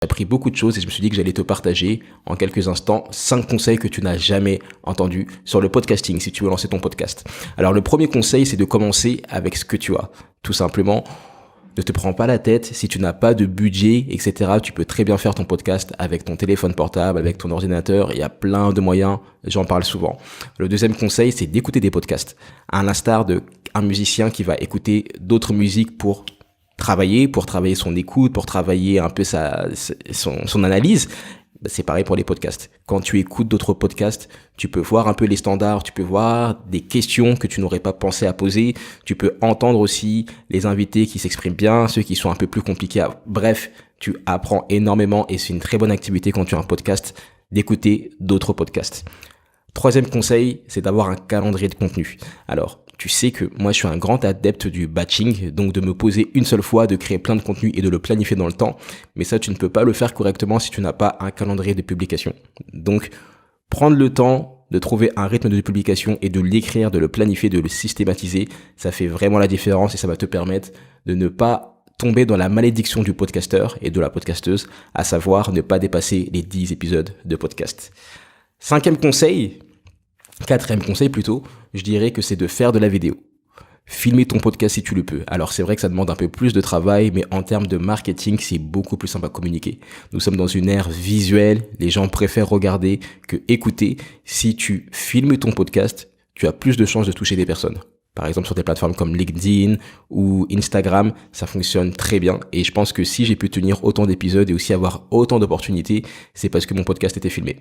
appris beaucoup de choses et je me suis dit que j'allais te partager en quelques instants 5 conseils que tu n'as jamais entendus sur le podcasting si tu veux lancer ton podcast. Alors le premier conseil, c'est de commencer avec ce que tu as. Tout simplement, ne te prends pas la tête. Si tu n'as pas de budget, etc., tu peux très bien faire ton podcast avec ton téléphone portable, avec ton ordinateur. Il y a plein de moyens, j'en parle souvent. Le deuxième conseil, c'est d'écouter des podcasts. À l'instar d'un musicien qui va écouter d'autres musiques pour travailler son écoute, pour travailler un peu son analyse. C'est pareil pour les podcasts. Quand tu écoutes d'autres podcasts, tu peux voir un peu les standards, tu peux voir des questions que tu n'aurais pas pensé à poser, tu peux entendre aussi les invités qui s'expriment bien, ceux qui sont un peu plus compliqués. Bref, tu apprends énormément et c'est une très bonne activité quand tu as un podcast d'écouter d'autres podcasts. Troisième conseil, c'est d'avoir un calendrier de contenu. Alors, tu sais que moi je suis un grand adepte du batching, donc de me poser une seule fois, de créer plein de contenu et de le planifier dans le temps. Mais ça, tu ne peux pas le faire correctement si tu n'as pas un calendrier de publication. Donc, prendre le temps de trouver un rythme de publication et de l'écrire, de le planifier, de le systématiser, ça fait vraiment la différence et ça va te permettre de ne pas tomber dans la malédiction du podcasteur et de la podcasteuse, à savoir ne pas dépasser les 10 épisodes de podcast. Quatrième conseil plutôt, je dirais que c'est de faire de la vidéo. Filmer ton podcast si tu le peux. Alors c'est vrai que ça demande un peu plus de travail, mais en termes de marketing, c'est beaucoup plus simple à communiquer. Nous sommes dans une ère visuelle, les gens préfèrent regarder que écouter. Si tu filmes ton podcast, tu as plus de chances de toucher des personnes. Par exemple sur des plateformes comme LinkedIn ou Instagram, ça fonctionne très bien. Et je pense que si j'ai pu tenir autant d'épisodes et aussi avoir autant d'opportunités, c'est parce que mon podcast était filmé.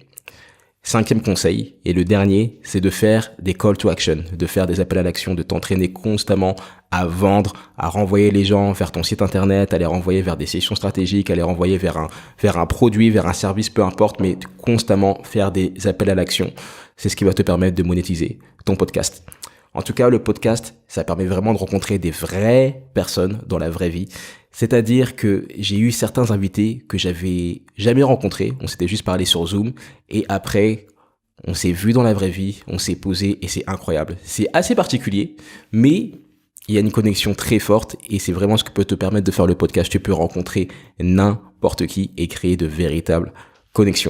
Cinquième conseil, et le dernier, c'est de faire des call to action, de faire des appels à l'action, de t'entraîner constamment à vendre, à renvoyer les gens vers ton site internet, à les renvoyer vers des sessions stratégiques, à les renvoyer vers un produit, vers un service, peu importe, mais constamment faire des appels à l'action. C'est ce qui va te permettre de monétiser ton podcast. En tout cas, le podcast, ça permet vraiment de rencontrer des vraies personnes dans la vraie vie. C'est-à-dire que j'ai eu certains invités que j'avais jamais rencontrés. On s'était juste parlé sur Zoom. Et après, on s'est vu dans la vraie vie, on s'est posé et c'est incroyable. C'est assez particulier, mais il y a une connexion très forte et c'est vraiment ce que peut te permettre de faire le podcast. Tu peux rencontrer n'importe qui et créer de véritables connexions.